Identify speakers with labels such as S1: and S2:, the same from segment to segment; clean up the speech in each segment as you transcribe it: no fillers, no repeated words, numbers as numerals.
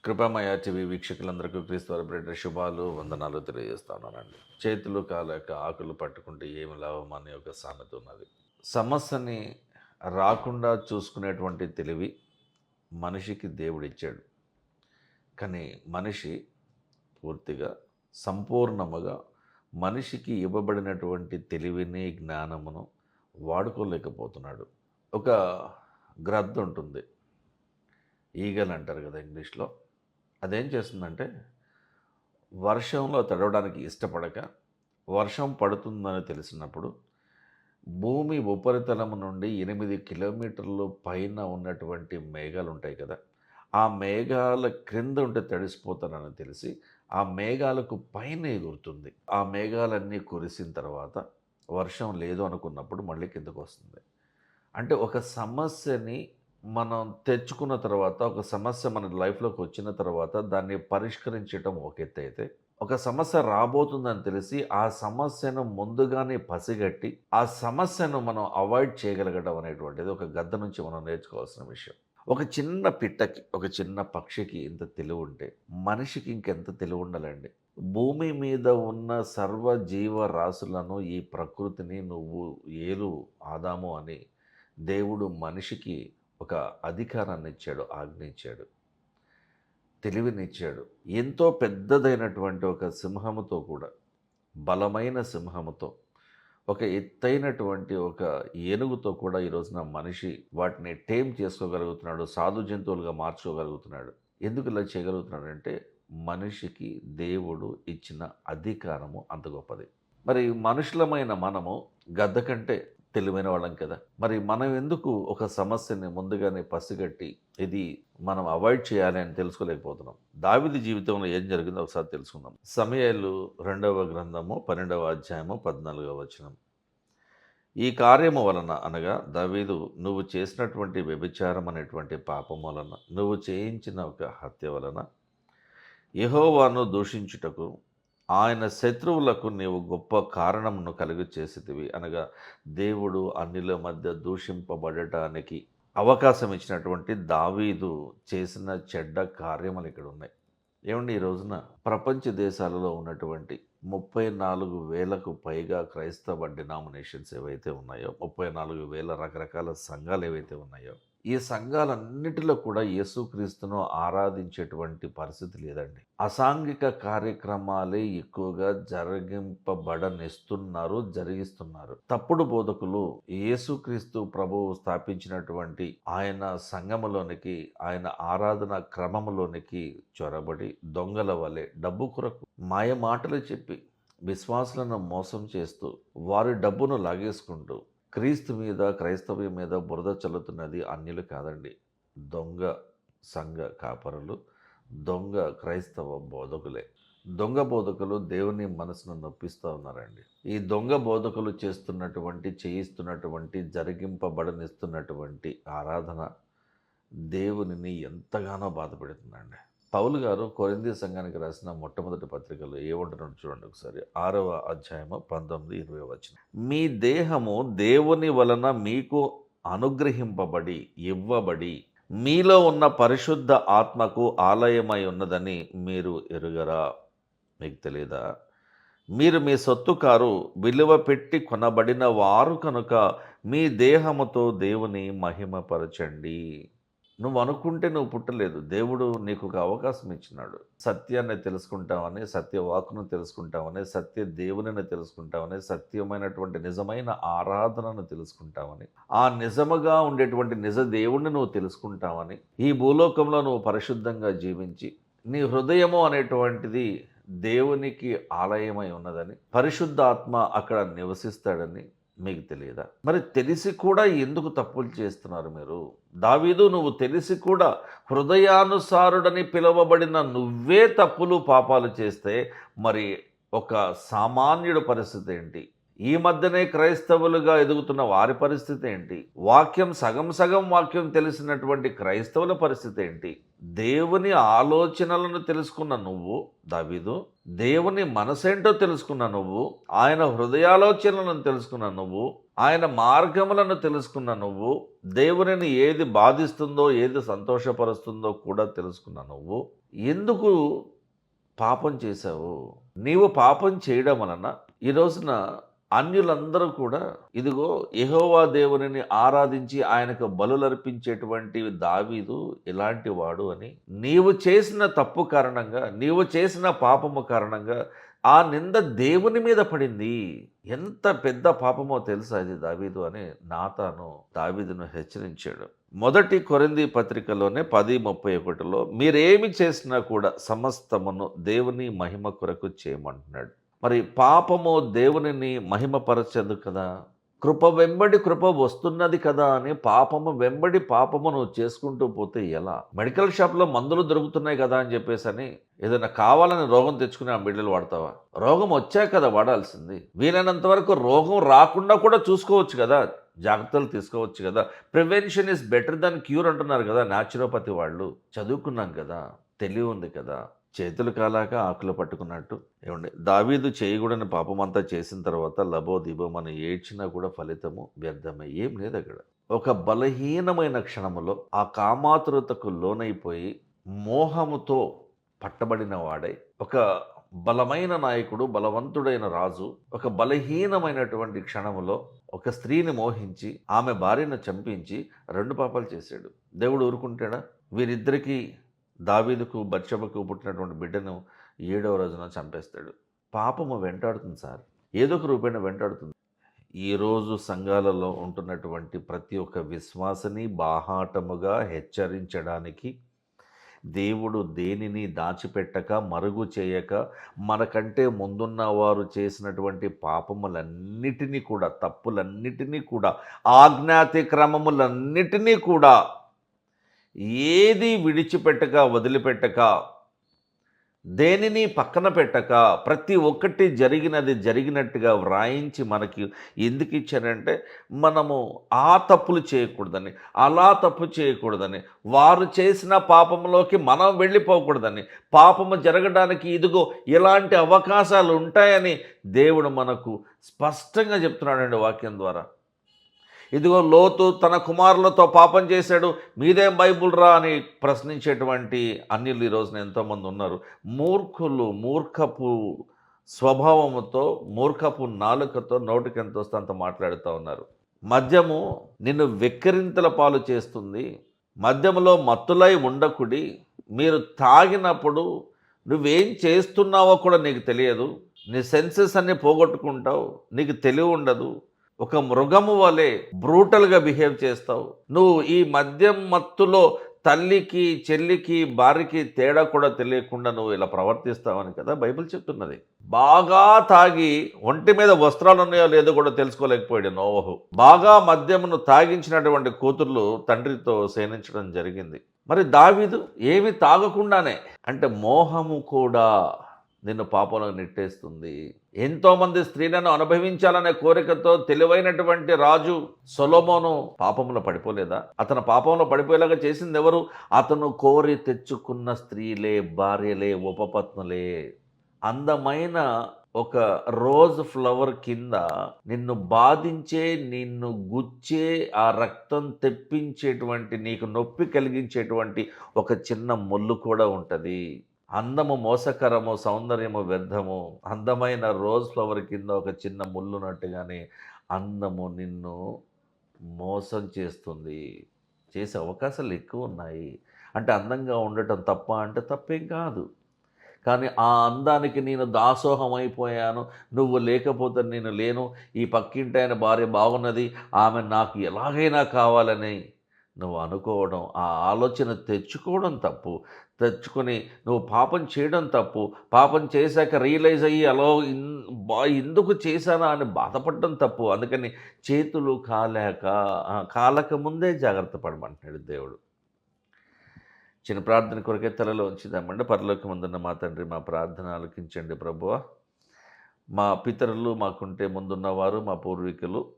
S1: కృపామయ TV వీక్షకులందరికీ క్రీస్తు bread శుభాలు వందనాలు తెలియజేస్తున్నానండి. చేతులు కాలేక ఆకులు పట్టుకుంటే ఏమి లాభం అనే ఒక సామెత ఉన్నది. సమస్యని రాకుండా చూసుకునేటువంటి తెలివి మనిషికి దేవుడిచ్చాడు. కానీ మనిషి పూర్తిగా సంపూర్ణముగా మనిషికి ఇవ్వబడినటువంటి తెలివిని జ్ఞానమును వాడుకోలేకపోతున్నాడు. ఒక గ్రద్ద ఉంటుంది, ఈగల్ అంటారు కదా ఇంగ్లీష్లో. అదేం చేస్తుందంటే వర్షంలో తడవడానికి ఇష్టపడక వర్షం పడుతుందని తెలిసినప్పుడు భూమి ఉపరితలం నుండి 8 కిలోమీటర్లు పైన ఉన్నటువంటి మేఘాలు ఉంటాయి కదా, ఆ మేఘాల క్రింద ఉంటే తడిసిపోతానని తెలిసి ఆ మేఘాలకు పైన ఎగురుతుంది. ఆ మేఘాలన్నీ కురిసిన తర్వాత వర్షం లేదు అనుకున్నప్పుడు మళ్ళీ కిందకు వస్తుంది. అంటే ఒక సమస్యని మనం తెచ్చుకున్న తర్వాత, ఒక సమస్య మన లైఫ్లోకి వచ్చిన తర్వాత దాన్ని పరిష్కరించడం ఒక ఎత్తు అయితే, ఒక సమస్య రాబోతుందని తెలిసి ఆ సమస్యను ముందుగానే పసిగట్టి ఆ సమస్యను మనం అవాయిడ్ చేయగలగడం అనేటువంటిది ఒక గద్ద నుంచి మనం నేర్చుకోవాల్సిన విషయం. ఒక చిన్న పిట్టకి, ఒక చిన్న పక్షికి ఇంత తెలివి ఉంటే మనిషికి ఇంకెంత తెలివి ఉండాలండి. భూమి మీద ఉన్న సర్వ జీవరాశులను, ఈ ప్రకృతిని నువ్వు ఏలు ఆదాము అని దేవుడు మనిషికి ఒక అధికారాన్ని ఇచ్చాడు, ఆజ్ఞ ఇచ్చాడు, తెలివినిచ్చాడు. ఎంతో పెద్దదైనటువంటి ఒక సింహముతో కూడా, బలమైన సింహముతో, ఒక ఎత్తైనటువంటి ఒక ఏనుగుతో కూడా ఈ రోజున మనిషి వాటిని టేమ్ చేసుకోగలుగుతున్నాడు, సాధు జంతువులుగా మార్చుకోగలుగుతున్నాడు. ఎందుకు ఇలా చేయగలుగుతున్నాడంటే మనిషికి దేవుడు ఇచ్చిన అధికారము అంత గొప్పది. మరి మనుషులమైన మనము గద్ద కంటే తెలివైన వాళ్ళం కదా. మరి మనం ఎందుకు ఒక సమస్యని ముందుగానే పసిగట్టి ఇది మనం అవాయిడ్ చేయాలి అని తెలుసుకోలేకపోతున్నాం? దావీదు జీవితంలో ఏం జరిగిందో ఒకసారి తెలుసుకుందాం. సమూయేలు 2వ గ్రంథము 12వ అధ్యాయము 14వ వచనం. ఈ కార్యము వలన అనగా దావీదు, నువ్వు చేసినటువంటి వ్యభిచారం అనేటువంటి పాపం వలన, నువ్వు చేయించిన ఒక హత్య వలన యెహోవాను దూషించుటకు ఆయన శత్రువులకు నీవు గొప్ప కారణమును కలుగు చేసేదివి. అనగా దేవుడు అన్యుల మధ్య దూషింపబడటానికి అవకాశం ఇచ్చినటువంటి దావీదు చేసిన చెడ్డ కార్యములు ఇక్కడ ఉన్నాయి. ఏమండి, ఈ రోజున ప్రపంచ దేశాలలో ఉన్నటువంటి 34,000కు పైగా క్రైస్తవ డినామినేషన్స్ ఏవైతే ఉన్నాయో, 34,000 రకరకాల సంఘాలు ఏవైతే ఉన్నాయో, ఈ సంఘాలన్నిటిలో కూడా యేసుక్రీస్తును ఆరాధించేటువంటి పరిస్థితి లేదండి. అసాంఘిక కార్యక్రమాలే ఎక్కువగా జరిగిస్తున్నారు. తప్పుడు బోధకులు యేసుక్రీస్తు ప్రభువు స్థాపించినటువంటి ఆయన సంఘములోనికి, ఆయన ఆరాధన క్రమములోనికి చొరబడి దొంగల వలె డబ్బు కొరకు మాయ మాటలు చెప్పి విశ్వాసులను మోసం చేస్తూ వారి డబ్బును లాగేసుకుంటూ క్రీస్తు మీద, క్రైస్తవ్యం మీద బురద చల్లుతున్నది అన్యులు కాదండి, దొంగ సంఘ కాపరులు, దొంగ క్రైస్తవ బోధకులే. దొంగ బోధకులు దేవుని మనసును నొప్పిస్తూ ఉన్నారండి. ఈ దొంగ బోధకులు చేయిస్తున్నటువంటి జరిగింపబడనిస్తున్నటువంటి ఆరాధన దేవునిని ఎంతగానో బాధపెడుతుందండి. పౌలు గారు కొరింథీ సంఘానికి రాసిన మొట్టమొదటి పత్రికలో ఏమంటున్నాడు చూడండి ఒకసారి. 6వ అధ్యాయము 19-20 వచనం. మీ దేహము దేవుని వలన మీకు అనుగ్రహింపబడి ఇవ్వబడి మీలో ఉన్న పరిశుద్ధ ఆత్మకు ఆలయమై ఉన్నదని మీరు ఎరుగరా? మీకు తెలియదా? మీరు మీ సొత్తు కారు, విలువ పెట్టి కొనబడిన వారు కనుక మీ దేహముతో దేవుని మహిమపరచండి. నువ్వు అనుకుంటే నువ్వు పుట్టలేదు, దేవుడు నీకు ఒక అవకాశం ఇచ్చినాడు. సత్యాన్ని తెలుసుకుంటామని, సత్యవాకును తెలుసుకుంటామని, సత్య దేవునిని తెలుసుకుంటామని, సత్యమైనటువంటి నిజమైన ఆరాధనను తెలుసుకుంటామని, ఆ నిజముగా ఉండేటువంటి నిజ దేవుణ్ణి నువ్వు తెలుసుకుంటామని, ఈ భూలోకంలో నువ్వు పరిశుద్ధంగా జీవించి నీ హృదయము అనేటువంటిది దేవునికి ఆలయమై ఉన్నదని, పరిశుద్ధ ఆత్మ అక్కడ నివసిస్తాడని మీకు తెలియదా? మరి తెలిసి కూడా ఎందుకు తప్పులు చేస్తున్నారు మీరు? దావీదు, నువ్వు తెలిసి కూడా హృదయానుసారుడని పిలువబడిన నువ్వే తప్పులు పాపాలు చేస్తే మరి ఒక సామాన్యుడి పరిస్థితి ఏంటి? ఈ మధ్యనే క్రైస్తవులుగా ఎదుగుతున్న వారి పరిస్థితి ఏంటి? వాక్యం సగం సగం వాక్యం తెలిసినటువంటి క్రైస్తవుల పరిస్థితి ఏంటి? దేవుని ఆలోచనలను తెలుసుకున్న నువ్వు దావీదు, దేవుని మనసేంటో తెలుసుకున్న నువ్వు, ఆయన హృదయాలోచనలను తెలుసుకున్న నువ్వు, ఆయన మార్గములను తెలుసుకున్న నువ్వు, దేవునిని ఏది బాధిస్తుందో ఏది సంతోషపరుస్తుందో కూడా తెలుసుకున్న నువ్వు ఎందుకు పాపం చేశావు? నీవు పాపం చేయడం వలన ఈ రోజున అన్యులందరూ కూడా ఇదిగో యెహోవా దేవునిని ఆరాధించి ఆయనకు బలులర్పించేటువంటి దావీదు ఇలాంటి వాడు అని నీవు చేసిన తప్పు కారణంగా, నీవు చేసిన పాపము కారణంగా ఆ నింద దేవుని మీద పడింది. ఎంత పెద్ద పాపమో తెలుసా ఇది దావీదు అని నాతాను దావీదును హెచ్చరించాడు. మొదటి కొరింథీ పత్రికలోనే 10:31లో మీరేమి చేసినా కూడా సమస్తమును దేవుని మహిమ కొరకు చేయమంటున్నాడు. మరి పాపము దేవునిని మహిమపరచదు కదా, కృప వెంబడి కృప వస్తున్నది కదా అని పాపము వెంబడి పాపము నువ్వు చేసుకుంటూ పోతే ఎలా? మెడికల్ షాప్లో మందులు దొరుకుతున్నాయి కదా అని చెప్పేసి అని ఏదైనా కావాలని రోగం తెచ్చుకుని ఆ బిడ్డలు వాడతావా? రోగం వచ్చాక కదా వాడాల్సింది. వీలైనంత వరకు రోగం రాకుండా కూడా చూసుకోవచ్చు కదా, జాగ్రత్తలు తీసుకోవచ్చు కదా. Prevention is better than cure అంటున్నారు కదా న్యాచురోపతి వాళ్ళు. చదువుకున్నాం కదా, తెలివి ఉంది కదా. చేతులు కాలాక ఆకులు పట్టుకున్నట్టు ఏమండి, దావీదు చేయకూడని పాపమంతా చేసిన తర్వాత లబో దిబో మనం ఏడ్చినా కూడా ఫలితము వ్యర్థమే. ఏం లేదు అక్కడ. ఒక బలహీనమైన క్షణములో ఆ కామాతురతకు లోనైపోయి మోహముతో పట్టబడిన వాడై, ఒక బలమైన నాయకుడు, బలవంతుడైన రాజు ఒక బలహీనమైనటువంటి క్షణములో ఒక స్త్రీని మోహించి ఆమె భార్యను చంపించి 2 పాపాలు చేశాడు. దేవుడు ఊరుకుంటాడా? వీరిద్దరికీ, దావీదుకు బత్షెబకు పుట్టినటువంటి బిడ్డను 7వ రోజున చంపేస్తాడు. పాపము వెంటాడుతుంది సార్, ఏదో ఒక రూపేణ వెంటాడుతుంది. ఈరోజు సంఘాలలో ఉంటున్నటువంటి ప్రతి ఒక్క విశ్వాసని బాహాటముగా హెచ్చరించడానికి దేవుడు దేనిని దాచిపెట్టక మరుగు చేయక మనకంటే ముందున్న వారు చేసినటువంటి పాపములన్నిటినీ కూడా, తప్పులన్నిటినీ కూడా, ఆజ్ఞాతిక్రమములన్నిటినీ కూడా ఏది విడిచిపెట్టక వదిలిపెట్టక దేనిని పక్కన పెట్టక ప్రతి ఒక్కటి జరిగినది జరిగినట్టుగా వ్రాయించి మనకి ఎందుకు ఇచ్చారంటే మనము ఆ తప్పులు చేయకూడదని, అలా తప్పు చేయకూడదని, వారు చేసిన పాపంలోకి మనం వెళ్ళిపోకూడదని, పాపము జరగడానికి ఇదిగో ఇలాంటి అవకాశాలు ఉంటాయని దేవుడు మనకు స్పష్టంగా చెప్తున్నాడండి వాక్యం ద్వారా. ఇదిగో లోతు తన కుమారులతో పాపం చేశాడు, మీదేం బైబుల్ రా అని ప్రశ్నించేటువంటి అన్యులు ఈ రోజున ఎంతోమంది ఉన్నారు. మూర్ఖులు మూర్ఖపు స్వభావముతో, మూర్ఖపు నాలుకతో నోటికి ఎంత వస్తే అంత మాట్లాడుతూ ఉన్నారు. మద్యము నిన్ను వెక్కిరింతల పాలు చేస్తుంది, మద్యములో మత్తులై ఉండకుడి. మీరు తాగినప్పుడు నువ్వేం చేస్తున్నావో కూడా నీకు తెలియదు, నీ సెన్సెస్ అన్నీ పోగొట్టుకుంటావు, నీకు తెలివి ఉండదు, ఒక మృగము వలె బ్రూటల్గా బిహేవ్ చేస్తావు. నువ్వు ఈ మద్యం మత్తులో తల్లికి, చెల్లికి, భార్యకి తేడా కూడా తెలియకుండా నువ్వు ఇలా ప్రవర్తిస్తావని కదా బైబిల్ చెప్తున్నది. బాగా తాగి ఒంటి మీద వస్త్రాలు ఉన్నాయో లేదో కూడా తెలుసుకోలేకపోయాడు నోవహు. బాగా మద్యమును తాగించినటువంటి కూతుర్లు తండ్రితో సేనించడం జరిగింది. మరి దావీదు ఏమి తాగకుండానే, అంటే మోహము కూడా నిన్ను పాపంలో నెట్టేస్తుంది. ఎంతోమంది స్త్రీలను అనుభవించాలనే కోరికతో తెలివైనటువంటి రాజు సొలొమోను పాపంలో పడిపోలేదా? అతను పాపంలో పడిపోయేలాగా చేసింది ఎవరు? అతను కోరి తెచ్చుకున్న స్త్రీలే, భార్యలే, ఉపపత్నులే. అందమైన ఒక రోజ్ ఫ్లవర్ కింద నిన్ను బాధించే, నిన్ను గుచ్చే, ఆ రక్తం తెప్పించేటువంటి, నీకు నొప్పి కలిగించేటువంటి ఒక చిన్న ముళ్ళు కూడా ఉంటుంది. అందము మోసకరము, సౌందర్యము వ్యర్థము. అందమైన రోజ్ ఫ్లవర్ కింద ఒక చిన్న ముళ్ళున్నట్టుగానే అందము నిన్ను మోసం చేస్తుంది. చేసే అవకాశాలు ఎక్కువ ఉన్నాయి. అంటే అందంగా ఉండటం తప్ప అంటే తప్పేం కాదు. కానీ ఆ అందానికి నేను దాసోహం అయిపోయాను, నువ్వు లేకపోతే నేను లేను, ఈ పక్కింటి ఆయన భార్య బాగున్నది, ఆమె నాకు ఎలాగైనా కావాలని నువ్వు అనుకోవడం, ఆ ఆలోచన తెచ్చుకోవడం తప్పు. తెచ్చుకొని నువ్వు పాపం చేయడం తప్పు. పాపం చేశాక రియలైజ్ అయ్యి అలా ఎందుకు చేశానా అని బాధపడడం తప్పు. అందుకని చేతులు కాలక ముందే జాగ్రత్త పడమంటున్నాడు దేవుడు. చిన్న ప్రార్థన కొరకే తలలో ఉంచుదామంటే, పరలోకమందున్న మా తండ్రి, మా ప్రార్థన ఆలకించండి ప్రభువా. మా పితరులు మాకుంటే ముందున్నవారు మా పూర్వీకులు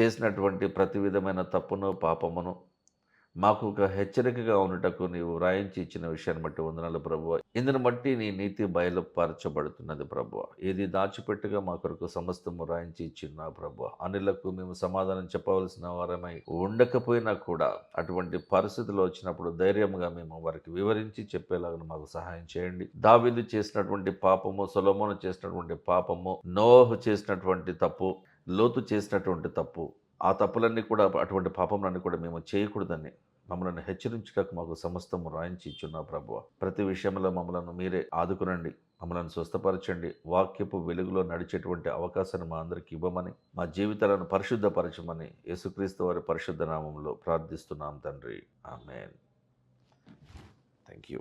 S1: చేసినటువంటి ప్రతి విధమైన తప్పును, పాపమును మాకు ఒక హెచ్చరికగా ఉండుటకు నీవు వ్రాయించి ఇచ్చిన విషయాన్ని బట్టి వందనాలు ప్రభువా. ఇందును బట్టి నీ నీతి బయలుపరచబడుతున్నది ప్రభువా. ఏది దాచిపెట్టుగా మా కొరకు సమస్తము వ్రాయించి ఇచ్చిన్నావు ప్రభువా. అనిలకు మేము సమాధానం చెప్పవలసిన వారమై ఉండకపోయినా కూడా అటువంటి పరిస్థితులు వచ్చినప్పుడు ధైర్యంగా మేము వారికి వివరించి చెప్పేలాగా మాకు సహాయం చేయండి. దావీదు చేసినటువంటి పాపము, సొలొమోను చేసినటువంటి పాపము, నోవహు చేసినటువంటి తప్పు, లోతు చేసినటువంటి తప్పు, ఆ తప్పులన్నీ కూడా అటువంటి పాపములన్నీ కూడా మేము చేయకూడదని మమ్మల్ని హెచ్చరించుటకు మాకు సమస్తము రాయించి ఇచ్చున్నావు ప్రభువా. ప్రతి విషయంలో మమ్మలను మీరే ఆదుకునండి, మమ్మల్ని స్వస్థపరచండి. వాక్యపు వెలుగులో నడిచేటువంటి అవకాశాన్ని మా అందరికి ఇవ్వమని, మా జీవితాలను పరిశుద్ధపరచమని యేసుక్రీస్తు వారి పరిశుద్ధ నామంలో ప్రార్థిస్తున్నాం తండ్రి. ఆమేన్. Thank you.